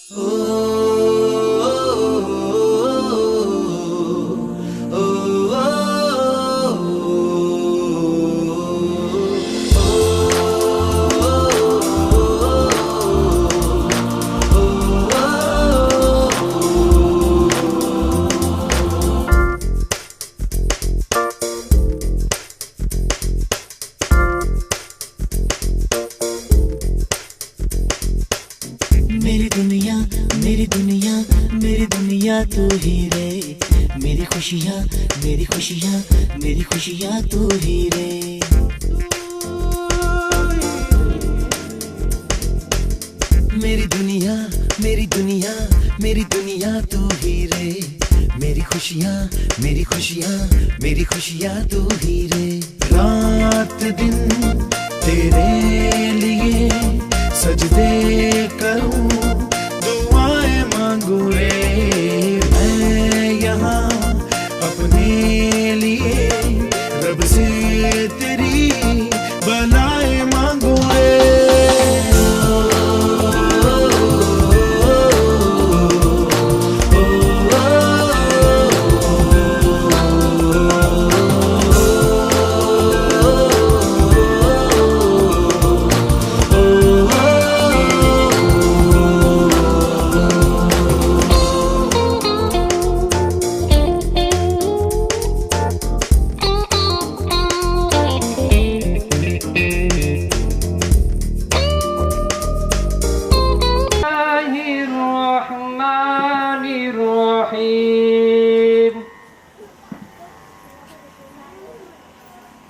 मेरी दुनिया तू ही रे, मेरी खुशियाँ तू ही रे। मेरी दुनिया तू ही रे, मेरी खुशियाँ तू ही रे। रात दिन तेरे लिए सजदे करूं, दुआएं मांगू रे। मैं यहाँ अपने लिए रब से तेरी भलाएं मांगू रे।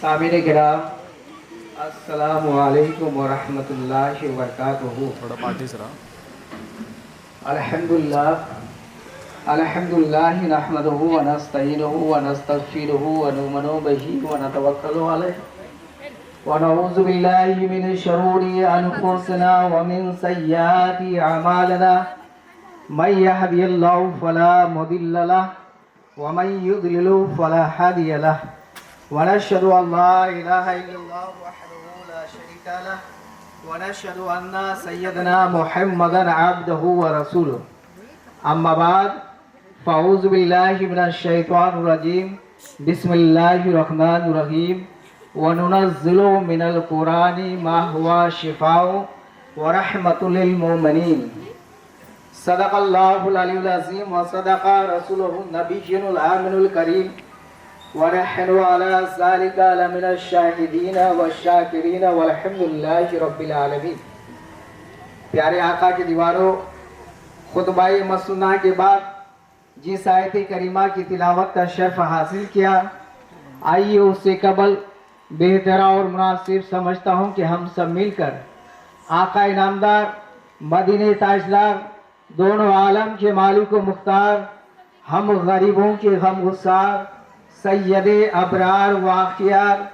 सामिने किराम अस्सलामु अलैकुम व रहमतुल्लाहि व बरकातुहू। थोड़ा पार्टी सरा अल्हम्दुलिल्लाह नहमदुहू व नस्तईनुहु व नस्तगफिरुहु व नु'मिनु बिही व नतवक्कलु अलैहि व नऊज़ु बिल्लाहि मिन शुरूरि अनफुसिना व मिन सय्यिआति अमालिना मन यहदिहिल्लाहु फला मुदिल्ल लहु व मन युद्लिलहु फला हादिय लहु व नशहदु अन ला इलाहा इल्लल्लाह वहदहु ला शरीका लहु व नशहदु अन्ना सय्यदना मुहम्मदन अब्दुहु व रसूलुहु। अम्मा बाद फ़अऊज़ु बिल्लाहि मिनश शैतानिर रजीम बिस्मिल्लाहिर रहमानिर रहीम व नुनज़्ज़िलु मिनल कुरानि मा हुवा शिफ़ाउ व रहमतुल लिल मुमिनीन। सदक़ल्लाहुल अलीयुल अज़ीम व सदक़ रसूलुहुन नबिय्युल आमिनुल करीम व नहनु अला ज़ालिका लमिनश शाहिदीन व शाकिरीन वल्हम्दुलिल्लाहि रब्बिल आलमीन। प्यारे आका के दीवारों, खुतबाए मसनूना के बाद जिस आयत करीमा की तिलावत का शर्फ हासिल किया, आइए उससे कबल बेहतरा और मुनासिब समझता हूँ कि हम सब मिलकर आका इनामदार मदीने ताजदार, दोनों आलम के मालिक व मुख्तार, हम गरीबों के गम गुस्सार, सैयद अबरार वाक़ियार,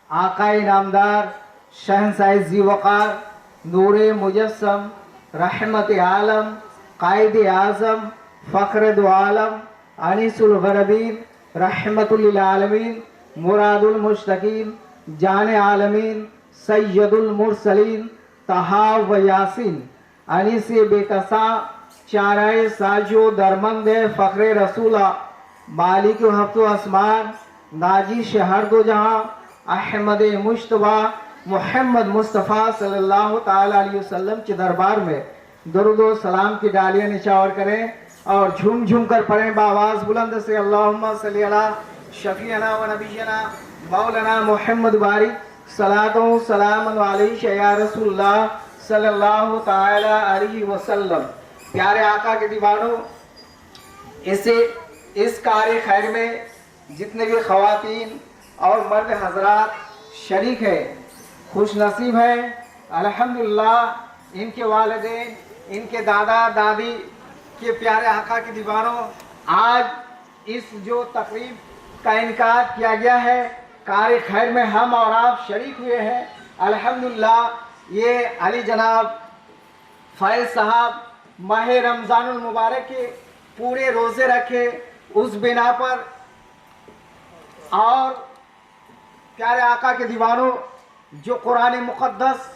आकाए नामदार, शहंशाह ज़ीवक़ार, नूरे मुजस्सम, रहमत आलम, कायद आज़म, फ़ख्र दो आलम, अनीसुल गरबीन, रहमतुल लिल आलमीन, मुरादुल मुश्तकीन, जान आलमीन, सैयदुल मुरसलीन, तहा व यासीन, अनीस बेकसा, चाराए साजो दरमंद फ़ख्र रसूला, मालिक हफ्तो आसमान, नाजी शहर दो जहाँ, अहमद मुश्तबा मोहम्मद मुस्तफ़ा सल्लल्लाहु ताला अलैहि वसल्लम के दरबार में दरूद व सलाम की डालियाँ निछावर करें और झूम झूम कर पढ़ें बावाज़ बुलंद से अल्लाहुम्मा सल्ली अला शफ़ीअना व नबीना मौलाना मोहम्मद बारिक सलातो सलाम अलैहि या रसूलुल्लाह सल्लल्लाहु ताला अलैहि वसल्लम। प्यारे आका के दीवानों, इस कार्य खैर में जितने भी ख़वातीन और मर्द हजरात शरीक है, खुश नसीब है। अल्हम्दुलिल्लाह इनके वालिदैन, इनके दादा दादी के प्यारे आका के दीवानों, आज इस जो तकरीब का इनकाद किया गया है, कार्य खैर में हम और आप शरीक हुए हैं। अल्हम्दुलिल्लाह ये अली जनाब फैज़ साहब माह रमज़ानुल मुबारक के पूरे रोज़े रखे, उस बिना पर और प्यारे आका के दीवानों जो कुरान मुक़द्दस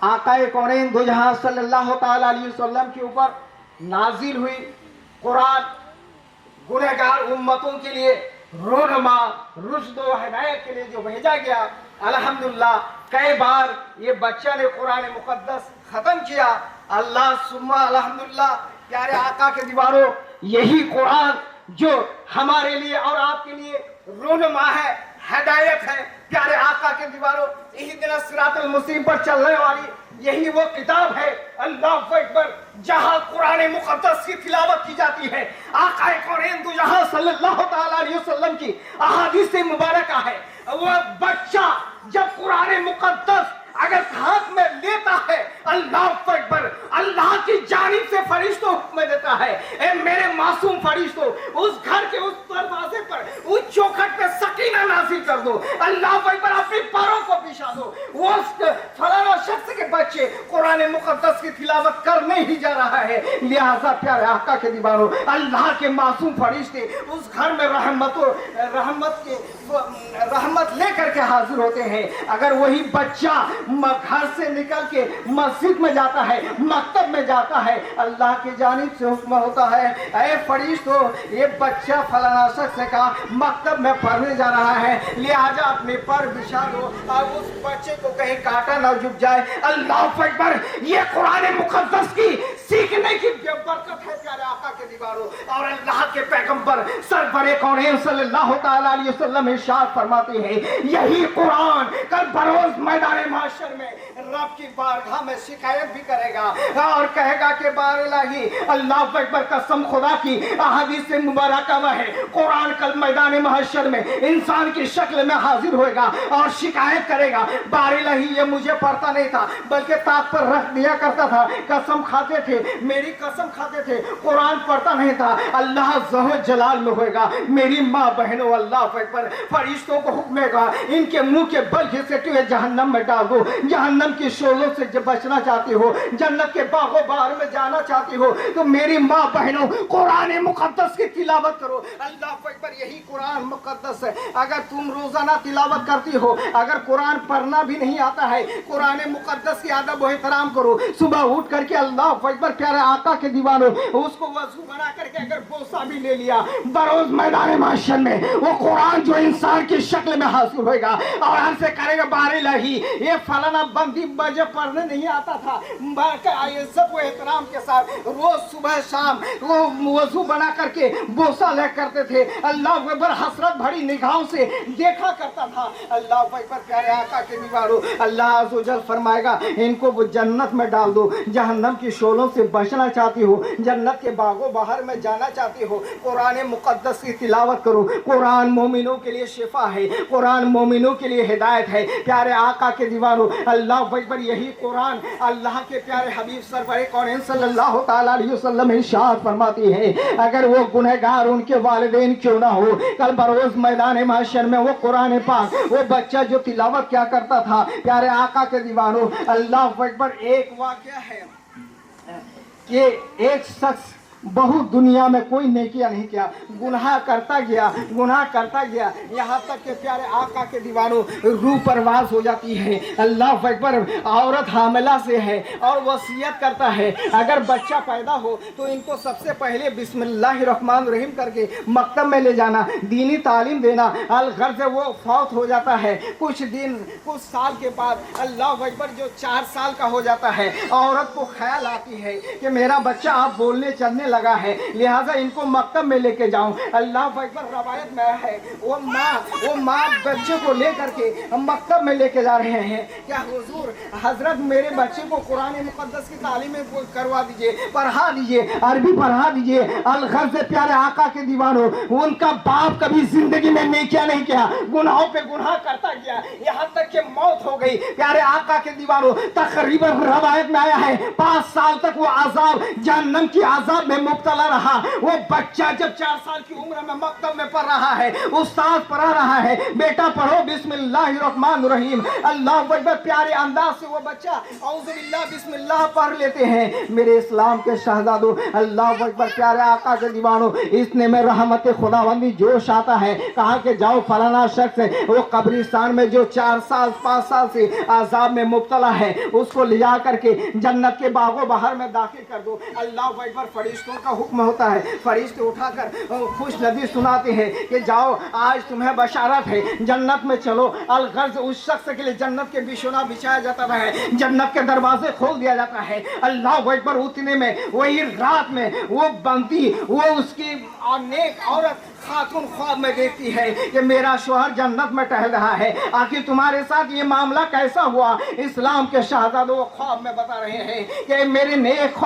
आकाए कौनैन दो जहां सल्लल्लाहु ताला अलैहि वसल्लम के ऊपर नाजिल हुई, कुरान गुनहगार उम्मतों के लिए रहनुमा रुश्द व हिदायत के लिए जो भेजा गया, अल्हम्दुलिल्लाह कई बार ये बच्चा ने कुरान मुक़द्दस ख़त्म किया। अल्लाह सुम्मा अल्हम्दुलिल्लाह प्यारे आका के दीवारों, यही कुरान जो हमारे लिए और आपके लिए रहनुमा है, हिदायत है। प्यारे आका के दीवारों, इहदिना सिरातल मुस्तकीम पर चलने वाली यही वो किताब है, अल्लाहु अकबर, जहां कुरान मुक़द्दस की तिलावत की जाती है। आका कौनैन दो जहां सल्लल्लाहु ताला अलैहि वसल्लम की अहादीस मुबारक है। वह बच्चा जब कुरान मुक़द्दस अगर हाथ में लेता है, अल्लाहु अकबर, अल्लाह की जानिब से फरिश्तों हुक्म देता है, ए मेरे मासूम फरिश्तों, उस घर के उस दरवाजे पर, उस चौखट पे सकीना नाज़िल कर दो, अल्लाहु अकबर, अपने पैरों को बिछा दो। वो फलाना शख्स के बच्चे कुरान मुक़द्दस की तिलावत करने ही जा रहा है, लिहाजा प्यारे आका के दीवारों, अल्लाह के मासूम फरिश्ते उस घर में रहमत लेकर के हाजिर होते हैं। अगर वही बच्चा घर से निकल के मस्जिद में जाता है, मकतब में जाता है, अल्लाह की जानिब से हुक्म होता है, ऐ फरिश्तों, ये बच्चा फलाना शख्स का मकतब में पढ़ने जा रहा है, लिहाजा अपने पर बिछा दो और उस बच्चे को कहीं काटा न जुट जाए। अल्लाह अकबर, ये कुरान मुक़द्दस की सीखने की बरकत है प्यारे आका के दीवारों। और अल्लाह के पैगंबर सरवरे कौनैन सल्लल्लाहु ताला अलैहि वसल्लम इरशाद फरमाते हैं, यही कुरान कल बरोज मैदान महशर में रब की बारगाह में शिकायत भी करेगा और कहेगा कि बार इलाही, अल्लाह अकबर, कसम खुदा की अहादीस से मुबारक है, कुरान कल मैदान महशर में इंसान की शक्ल में हाजिर होएगा और शिकायत करेगा, बार इलाही, ये मुझे पढ़ता नहीं था बल्कि ताक पर रख दिया करता था, कसम खाते थे, मेरी कसम खाते थे, कुरान पढ़ता नहीं था। अल्लाह ज़ो जलाल में होएगा, मेरी माँ बहनों, अल्लाह अकबर, फरिश्तों को हुक्म देगा, इनके मुंह के बल घिसे हुए जहन्नम में डाल दो। जहन्नम की शोलों से जब बचना चाहती हो, जन्नत के बागों बहार में जाना चाहती हो, तो मेरी माँ बहनों कुरान मुक़द्दस की तिलावत करो। अल्लाह अकबर, यही कुरान मुक़द्दस है। अगर तुम रोजाना तिलावत करती हो, अगर कुरान पढ़ना भी नहीं आता है, कुरान मुक़द्दस की अदब व एहतराम करो। सुबह उठ करके अल्लाह अकबर, प्यारे आका के दीवानों, उसको वजू बना करके अगर बोसा भी ले लिया, बरोज मैदान महशर में वो कुरान जो इंसान की शक्ल में हासिल होगा और हमसे करेगा, बारे लही, ये फलाना बंदी मुझे पढ़ने नहीं आता था, इज्जत व एहतराम के साथ रोज सुबह शाम वो वजू बना करके बोसा ले करते थे। अल्लाह अकबर, हसरत भरी निगाहों से देखा करता था। अल्लाह अकबर, प्यारे आका के दीवारों, अल्लाह अज़्ज़ व जल फरमाएगा, इनको वो जन्नत में डाल दो। जहन्नम की शोलों से बचना चाहती हो, जन्नत के बागों बहार में जाना चाहती हो, कुरान मुक़द्दस की तिलावत करो। कुरान मोमिनों के लिए शिफा है, कुरान मोमिनों के लिए हिदायत है। प्यारे आका के दीवारों, अल्लाह अकबर। यही कुरान अल्लाह के प्यारे हबीब सरवर कौन सल्लल्लाहु ताला अलैहि वसल्लम इरशाद फरमाती है, अगर वो गुनहगार उनके वालिदैन क्यों ना हो, कल बरोज मैदान महशर में वो कुरान पाक, वो बच्चा जो तिलावत क्या करता था, प्यारे आका के दीवानों, अल्लाह अकबर। एक वाकया है कि एक शख्स बहुत दुनिया में कोई नेकिया नहीं किया, गुनाह करता गया, यहाँ तक के प्यारे आका के दीवानों रूह परवास हो जाती है। अल्लाह अकबर। औरत हामिला से है और वसीयत करता है, अगर बच्चा पैदा हो तो इनको सबसे पहले बिस्मिल्लाहिर्रहमानिर्रहीम करके मकतब में ले जाना, दीनी तालीम देना। अलगर से वो फौत हो जाता है, कुछ साल के बाद अल्लाह अकबर जो 4 साल का हो जाता है, औरत को ख्याल आती है कि मेरा बच्चा आप बोलने चलने लगा है, लिहाजा इनको मकतब में लेके जाऊं। अल्लाह अकबर। रवायत में है वो माँ बच्चे को लेकर के मकतब में लेके जा रहे हैं, क्या हुजूर हजरत मेरे बच्चे को कुरान मुकद्दस की तालीम करवा दीजिए, पढ़ा दीजिए, अरबी पढ़ा दीजिए। अलगर से प्यारे आका के दीवानों, उनका बाप कभी जिंदगी में नेकिया नहीं किया, गुनाहों पे गुनाह करता गया, यहाँ तक कि मौत हो गई। प्यारे आका के दीवानों, तकरीबन रवायत में आया है 5 साल तक वो आजाब, जहन्नम की आजाब में मुब्तला रहा। वो बच्चा जब 4 साल की उम्र में मकतब में पढ़ रहा है, उस्ताद पढ़ा रहा है, बेटा पढ़ो बिस्मिल्लाहिर्रहमानिर्रहीम, अल्लाह अकबर। प्यारे अंदाज से वो बच्चा औज़ुबिल्लाह बिस्मिल्लाह पढ़ लेते हैं। मेरे इस्लाम के शहजादों, अल्लाह अकबर। प्यारे आका के दीवानों, इतने में रहमत खुदावंदी जोश आता है, कहा कि जाओ फलाना शख्स है वो कब्रिस्तान में जो 4 साल 5 साल से आजाब में मुब्तला है, उसको ले जा करके जन्नत के बागों बहार में दाखिल कर दो। अल्लाह अकबर। फरिश्तों का हुक्म होता है, फरिश्ते उठाकर खुश नदी सुनाते हैं कि जाओ आज तुम्हें बशारत है, जन्नत में चलो। अलगर्ज उस शख्स के लिए जन्नत के बिछोना बिछाया जाता है, जन्नत के दरवाजे खोल दिया जाता है। अल्लाह अकबर। उतने में वही रात में वो बंदी, वो उसकी नेक औरत खातून ख्वाब में देखती है कि मेरा शोहर जन्नत में टहल रहा है, आखिर तुम्हारे साथ ये मामला कैसा हुआ। इस्लाम के शहजादों ख्वाब में बता रहे हैं कि मेरे नेक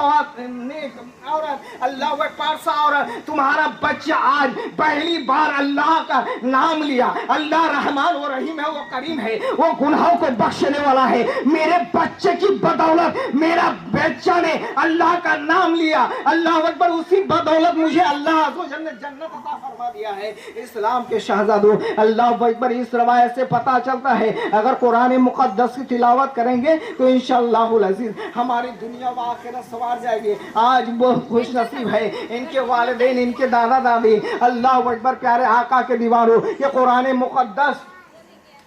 औरत, अल्लाह पारसा औरत, तुम्हारा बच्चा आज पहली बार अल्लाह का नाम लिया। अल्लाह रहमान व रहीम है, वो करीम है, वो गुनाहों को बख्शने वाला है। मेरे बच्चे की बदौलत मेरा बच्चा ने अल्लाह का नाम लिया, अल्लाह अकबर। उसी बदौलत मुझे अल्लाह ने जन्नत अता फरमा दिया है। इस्लाम के शहजादों, अल्लाह अकबर। इस रवायत से पता चलता है अगर कुरान मुकद्दस की तिलावत करेंगे तो इंशाअल्लाह अज़ीज़ हमारी दुनिया व आखिरत सवार जाएगी। आज बहुत खुश नसीब है इनके वालिदैन, इनके दादा दादी, अल्लाह अकबर। प्यारे आका के दीवारों, ये कुरान मुकद्दस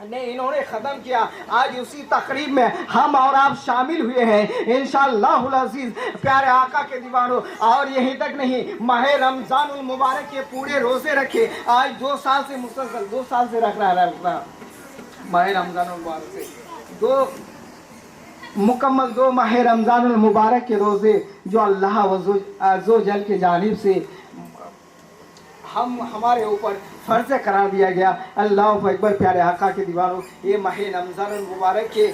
ने इन्होंने ख़त्म किया। आज उसी तकरीब में हम और आप शामिल हुए हैं इंशाअल्लाह अज़ीज़ प्यारे आका के दीवानों। और यहीं तक नहीं, माह रमज़ानुल मुबारक के पूरे रोज़े रखे, आज 2 साल से मुसलसल 2 साल से रख रहा है माह रमज़ानुल मुबारक से मुकम्मल 2 माह रमज़ानुल मुबारक के रोज़े जो अल्लाह अज़्ज़ो जल के जानिब से हमारे ऊपर फर्ज करार दिया गया। अल्लाह अकबर। प्यारे आका के दीवारों, ये माह रमज़ानुल मुबारक के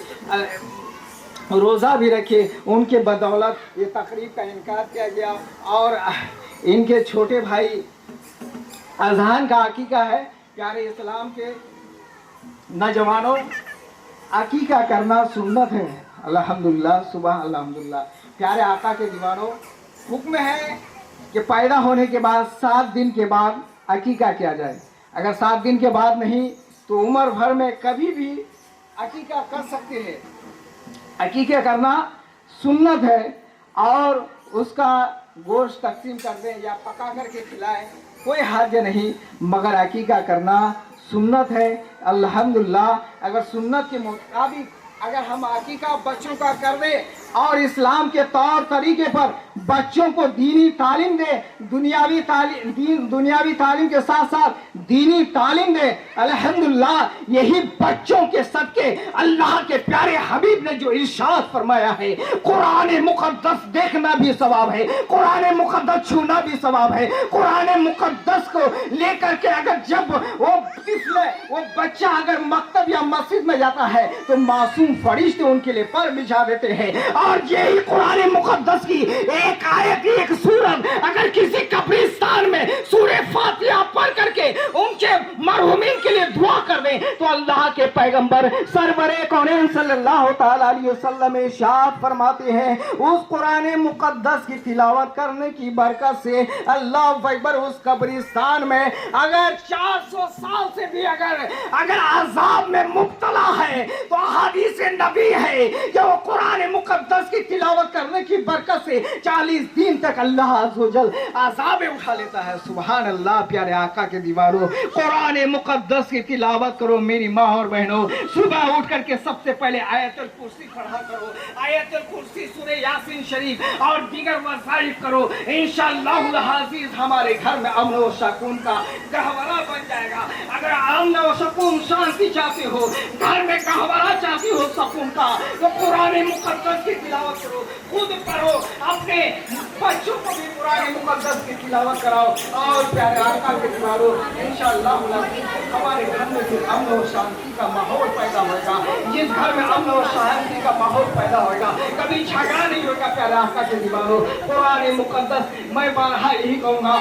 रोज़ा भी रखे, उनके बदौलत ये तकरीब का इनकार किया गया। और इनके छोटे भाई अज़हान का अकीका है। प्यारे इस्लाम के नौजवानों, अकीका करना सुन्नत है। अल्हम्दुलिल्लाह, सुबह अल्हम्दुलिल्लाह। प्यारे आका के दीवानों, हुक्म है कि पैदा होने के बाद 7 दिन के बाद अकीका किया जाए। अगर 7 दिन के बाद नहीं तो उम्र भर में कभी भी अकीका कर सकते हैं। अकीका करना सुन्नत है और उसका गोश्त तकसीम कर दें या पका करके खिलाएं, कोई हर्ज नहीं, मगर अकीका करना सुन्नत है। अल्हम्दुलिल्लाह। अगर सुन्नत के मुताबिक अगर हम अकीका बच्चों का कर दें और इस्लाम के तौर तरीके पर बच्चों को दीनी तालीम दे, दुनियावी तालीम के साथ साथ दीनी तालीम दे, अल्हम्दुलिल्लाह यही बच्चों के सदके अल्लाह के प्यारे हबीब ने जो इरशाद फरमाया है, कुरान मुकद्दस देखना भी सवाब है, कुरान मुकद्दस छूना भी सवाब है। कुरान मुकद्दस को लेकर के अगर जब वो बच्चा अगर मकतब या मस्जिद में जाता है तो मासूम फरिश्ते उनके लिए पर बिछा देते हैं। और यही कुरान मुकद्दस की एक आयत, एक सूरत अगर किसी कब्रिस्तान में सूरे फातिहा पढ़ करके उनके मरहुमीन के लिए दुआ कर दें तो अल्लाह के पैगंबर सरवरे कौनैन सल्लल्लाहु ताला अलैहि वसल्लम इरशाद फरमाते हैं, उस कुरान मुकद्दस की तिलावत करने की बरकत से अल्लाह अकबर उस कब्रिस्तान में अगर 400 साल से भी अगर अजाब में मुब्तला है तो हदीस नबी है कि वो कुरान मुकद्दस की तिलावत करने की बरकत से 40 दिन तक अल्लाह अज़्ज़वजल अजाब उठा लेता है। सुभान अल्लाह। प्यारे आका के दीवारों, कुरान मुकद्दस की तिलावत करो मेरी माँ और बहनों। सुबह उठ करके सबसे पहले आयतुल कुर्सी पढ़ा करो, आयतुल कुर्सी, सूरह यासीन शरीफ और दीगर वज़ाइफ करो। इंशाअल्लाह हाज़िर हमारे घर में अमन और सुकून का गहवरा बन जाएगा। अगर अमन और सुकून, शांति चाहते हो, घर में गहवरा चाहती हो सुकून का, तो कुरान मुकद्दस की तिलावत करो, खुद पढ़ो, अपने बच्चों को भी कुरान मुकद्दस की तिलावत कराओ। और प्यारे आका के दीवारों, इंशाअल्लाह हमारे घर में फिर अमन और शांति का माहौल पैदा होगा। जिस घर में अमन और शांति का माहौल पैदा होगा, कभी झगड़ा नहीं होगा। प्यारे आका के दीवारों, कुरान मुकद्दस मैं बारहा यही कहूँगा,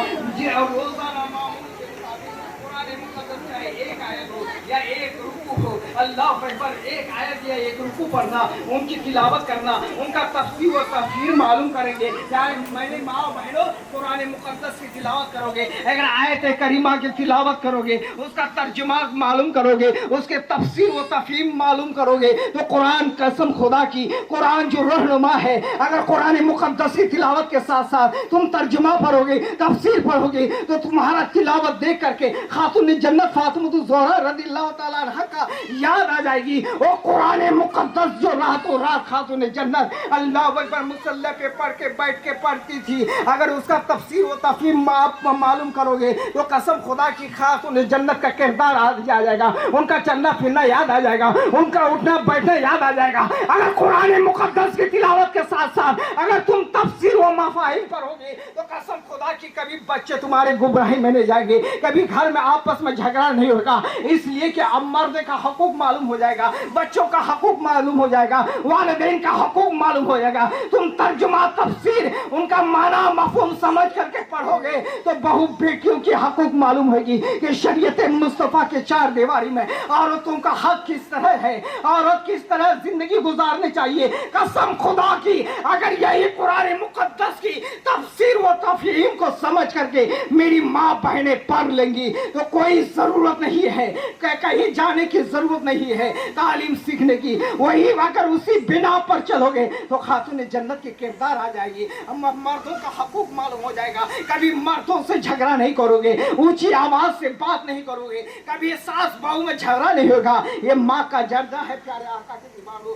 रोजाना मामूल के मुताबिक कुरान मुकद्दस चाहे एक आयत हो या एक रुकू हो, अल्लाह अकबर, एक आयत या एक रुकू पढ़ना, उनकी तिलावत करना, उनका तफसीर व तफसीर मालूम करेंगे। यार मैंने माँ बहनों कुरान मुकद्दस की तिलावत करोगे, अगर आयत करीमा की तिलावत करोगे, उसका तर्जुमा मालूम करोगे, उसके तफसीर व तफहीम मालूम करोगे, तो कुरान कसम खुदा की, कुरान जो रहनुमा है, अगर कुरान मुकद्दस की तिलावत के साथ साथ तुम तर्जुमा पढ़ोगे, तफसीर पढ़ोगे, तो तुम्हारा तिलावत देख करके खातून जन्नत फातिमा ज़ोहरा रज़ियल्लाहु ताला अन्हा का याद आ जाएगी। वो कुरान मुकद्दस जो रातों रात खातून जन्नत अल्लाह अकबर मुसल्ले पे पढ़ के बैठ के पढ़ती थी, अगर उसका तफसीर व तफहीम आप मालूम करोगे तो कसम खुदा की खातून जन्नत का किरदार आ जाएगा, उनका चलना फिरना याद आ जाएगा, उनका उठना बैठना याद आ जाएगा। अगर कुरान मुकद्दस की तिलावत के साथ साथ अगर तुम तफसीर व मफाहिम पढ़ोगे तो कसम खुदा की कभी बच्चे तुम्हारे गुमराही में नहीं जाएंगे, कभी घर में आपस में झगड़ा नहीं होगा। इसलिए कि अब मर्द का हकूक मालूम हो जाएगा, बच्चों का हकूक मालूम हो जाएगा, वालिदैन का हकूक मालूम हो जाएगा। तुम तर्जुमा तफसीर उनका माना मफहूम समझ करके पढ़ोगे तो बहू बेटियों की हकूक मालूम होगी कि शरीयत मुस्तफ़ा के चार दीवारी में औरतों का हक किस तरह है, औरत किस तरह जिंदगी गुजारनी चाहिए। कसम खुदा की अगर यही कुरान मुकद्दस की तफसीर व तफहीम को समझ करके मेरी माँ बहनें पढ़ लेंगी तो कोई जरूरत नहीं है, कहीं जाने की जरूरत नहीं है तालीम सीखने की। वही अगर उसी बिना पर चलोगे तो खातून जन्नत की किरदार आ जाएगी, मर्दों का हकूक मालूम हो जाएगा, कभी मर्दों से झगड़ा नहीं करोगे, ऊंची आवाज से बात नहीं करोगे, कभी सास बहू में झगड़ा नहीं होगा। ये माँ का जर्दा है प्यारे आका के दीवारों।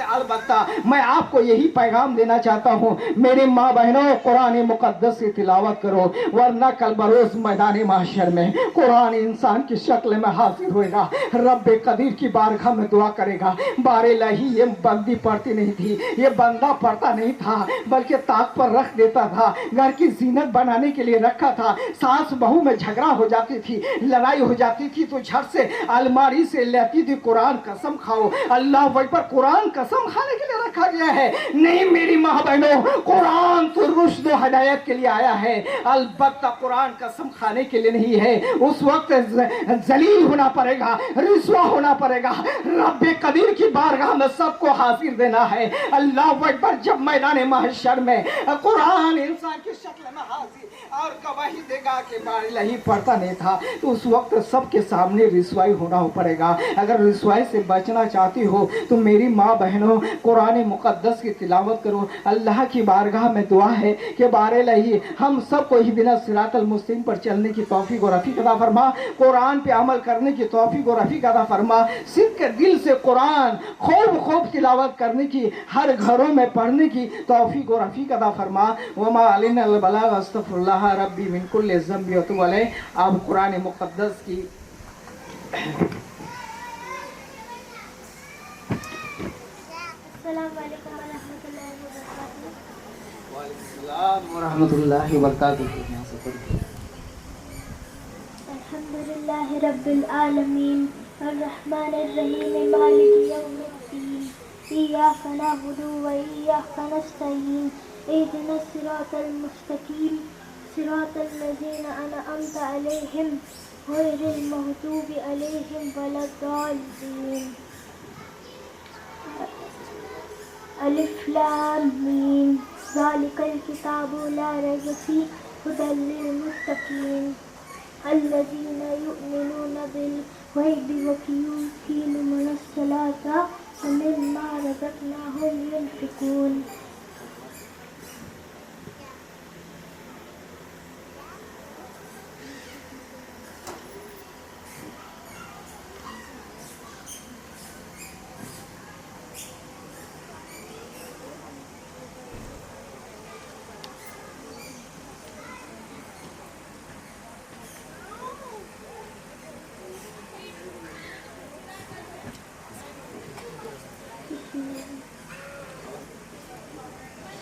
अलबत्ता मैं आपको यही पैगाम देना चाहता हूँ, मेरे माँ बहनों कुरान मुकद्दस की तिलावत करो, वरना कल बरोज मैदान महशर में कुरान इंसान की शक्ल में हाजिर होएगा, रब्बे कदीर की बारगाह में दुआ करेगा। बारे लही ये बंदी पढ़ती नहीं थी, ये बंदा पढ़ता नहीं था, बल्कि ताक पर रख देता था, घर की जीनत बनाने के लिए रखा था। सास बहू में झगड़ा हो जाती थी, लड़ाई हो जाती थी तो झट से अलमारी से लेती थी कुरान कसम खाओ। अल्लाह अकबर, कुरान कसम खाने के लिए रखा गया है। नहीं मेरी माँ बहनों, कुरान तो रुश्द व हिदायत के लिए आया है, अलबत्ता कुरान कसम खाने के लिए नहीं है। उस वक्त जलील होना पड़ेगा, रिस्वा होना पड़ेगा, रब्बे कदीर की बारगाह में सबको हाजिर देना है। अल्लाह अकबर, जब मैदान महशर में कुरान इंसान की शक्ल में हाजिर और गवाही देगा कि बारिलही पढ़ता नहीं था, तो उस वक्त सबके सामने रिस्वाई होना पड़ेगा। अगर रिस्वाई से बचना चाहती हो तो मेरी माँ बहनों कुरान मुकद्दस की तिलावत करो। अल्लाह की बारगाह में दुआ है कि बारिलही हम सबको इहदिना सिरातल मुस्तकीम पर चलने की तौफीक और रफ़ीक अता फरमा, कुरान पे अमल करने की तौफीक और रफ़ीक अता फरमा, सिद्क़ दिल से कुरान खूब खूब तिलावत करने की, हर घरों में पढ़ने की तौफीक और रफ़ीक अता फरमा। वमा अलैना इल्लल बलाग, अस्तग़फिरुल्लाह रब्बी मिन कुल्लि ज़ंबि व अतूबु अलैह। अब कुरान मुक़द्दस की अस्सलामु अलैकुम व रहमतुल्लाहि व बरकातुहू। व रहमतुल्लाहि व बरकातुहू। अल्हम्दुलिल्लाहि रब्बिल आलमीन अर्रहमानिर रहीम मालिकि यौमिद्दीन इय्याका नअबुदु व इय्याका नस्तईन इहदिनस सिरातल मुस्तकीम सिरातल लज़ीना अनअमता अलैहिम गैरिल मग़दूबि अलैहिम वलद्दाल्लीन। अलिफ लाम मीम ज़ालिकल किताबु ला रैब फीह हुदल लिल-मुत्तक़ीन अल्लज़ीना युमिनूना बिल-ग़ैबि व युक़ीमूना अस्सलाता व मिम्मा रज़क़नाहुम युनफ़िक़ून।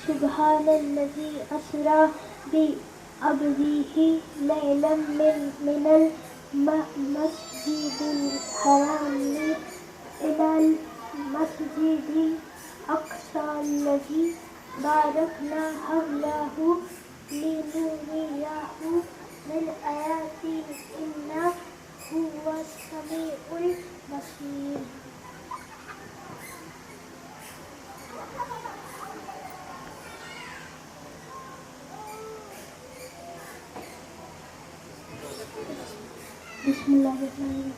सुब्हानल्लज़ी अस्रा बिअब्दिही लैलन मिनल मस्जिदिल हरामी इलल मस्जिदिल अक़साल्लज़ी बारकना हवलहु लिनुरियहु मिन आयातिना इन्नहु हुवस समीउल बसीर। बिस्मिल्लाहिर्रहमानिर्रहीम।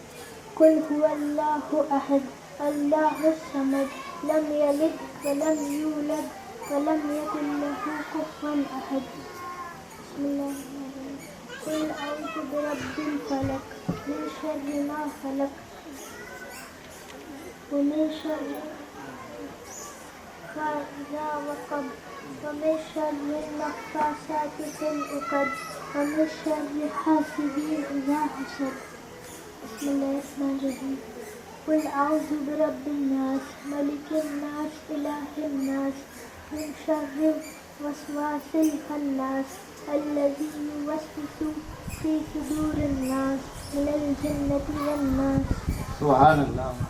कुल हुवल्लाहु अहद अल्लाहुस समद लम यलिद व लम यूलद व लम यकुल लहू कुफुवन अहद। बिस्मिल्लाहिर्रहमानिर्रहीम। कुल अऊज़ु बिरब्बिल फलक मिन शर्रि मा खलक व मिन शर्रि ग़ासिक़िन इज़ा वक़ब व मिन शर्रि नफ़्फ़ासाति फ़िल उक़द व मिन शर्रि हासिदिन इज़ा हसद। बिस्मिल्लाहिर्रहमानिर्रहीम। कुल अऊज़ु बिरब्बिन नास मलिकिन नास इलाहिन नास मिन शर्रिल वसवासिल खन्नास अल्लज़ी युवस्विसु फ़ी सुदूरिन नास मिनल जिन्नति वन नास। सुभान अल्लाह।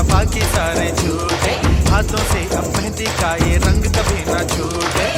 बाकी सारे झूठे हाथों से अब मेहंदी का ये रंग कभी ना छूटे।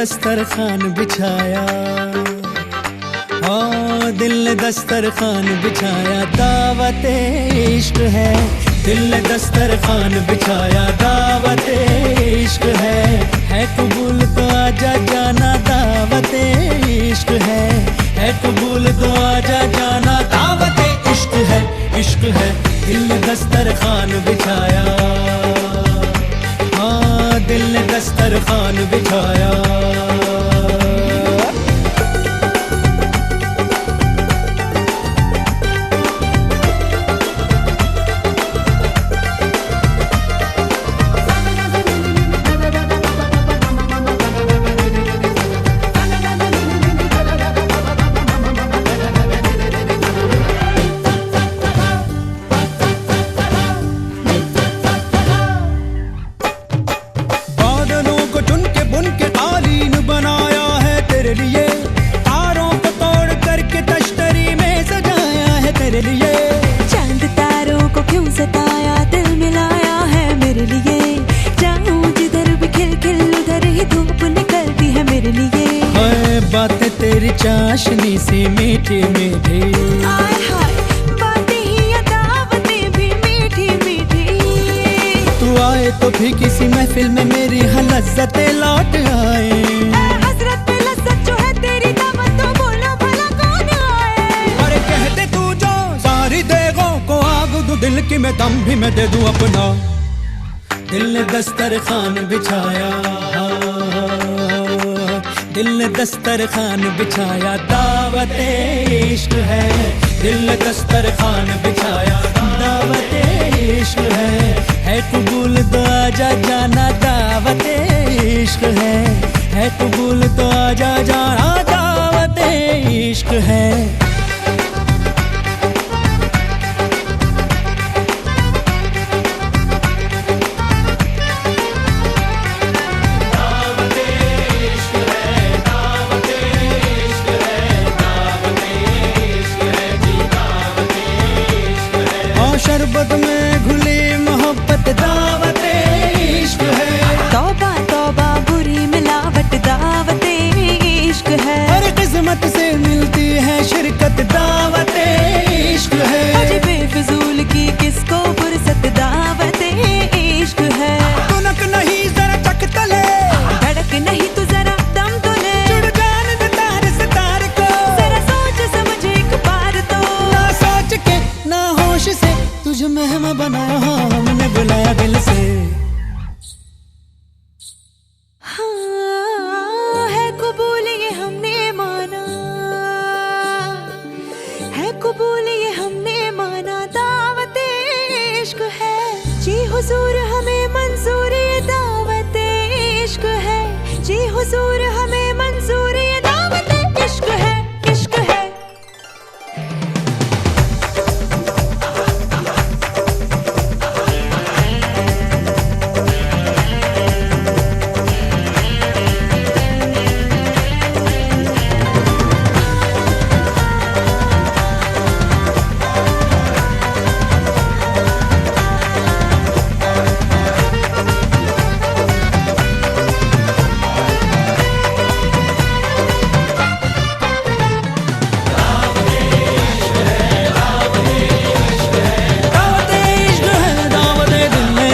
दस्तरखान बिछाया, हाँ दिल ने दस्तरखान बिछाया, दावत इश्क है। दिल ने दस्तरखान बिछाया, दावत इश्क है कबूल तो आजा जाना, दावत इश्क है कबूल तो आजा जाना, दावत इश्क है, इश्क है। दिल ने दस्तरखान बिछाया, हाँ दिल ने दस्तरखान बिछाया। चांद तारों को क्यों सताया, दिल मिलाया है मेरे लिए। जाऊं जिधर भी खिल खिल उधर ही धूप निकलती है मेरे लिए। हाय बातें तेरी चाशनी सी मीठी मीठी, हाय हाय बातें ही या दावतें भी मीठी मीठी। तू आए तो भी किसी महफिल में मेरी लज्जतें लौट आए। हसरत पे लज्जत जो है तेरी दावत, तो बोलो भला कौन आए। अरे कहते तू जो सारी देगों को आग दूं, दिल की मैं दम भी मैं दे दूं अपना। दिल ने दस्तरखान बिछाया, दिल ने दस्तरखान बिछाया, दावत इश्क है। दिल ने दस्तरखान बिछाया, दावत इश्क है कबूल तो आजा जाना, दावत इश्क है कबूल तो आजा जाना, दावत इश्क है। शरबत में घुली मोहब्बत, दावत इश्क है। तौबा तौबा बुरी मिलावट, दावत इश्क है। हर किस्मत से मिलती है शिरकत, दावत इश्क है। अजी बेफिजूल की किसको फुर्सत, दावत इश्क है। तुनक नहीं जरा चक तले, धड़क नहीं तू जरा दम तो ले। जुड़ जान दे तार से तार को, जरा सोच समझ एक बार तो। ना सोच के ना होश से तुझे मेहमा बनाया, हमने बुलाया दिल से। हाँ है कबूल ये हमने माना, है कबूल ये हमने माना, दावत इश्क है। जी हुजूर हमें मंजूर ये दावत इश्क है। जी हुजूर हमें मंजूर ये दावत इश्क है, इश्क है।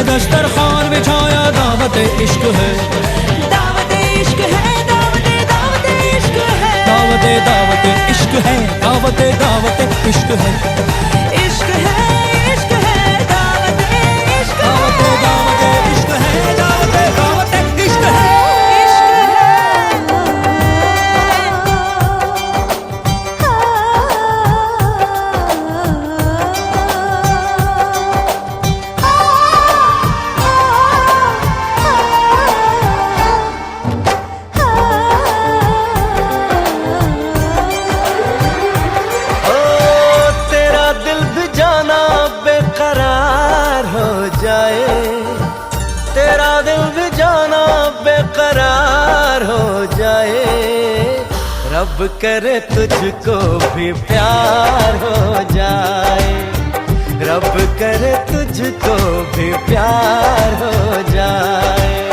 दस्तरखान बिछाया, दावत इश्क है। दावत इश्क है, दावत दावत इश्क है। दावत दावत इश्क है, दावत दावत इश्क है। इश्क है, इश्क है, दावत इश्क है। दावत दावत इश्क है, दावत दावत इश्क है। तेरा दिल भी जाना बेकरार हो जाए, रब करे तुझको भी प्यार हो जाए, रब करे तुझको भी प्यार हो जाए।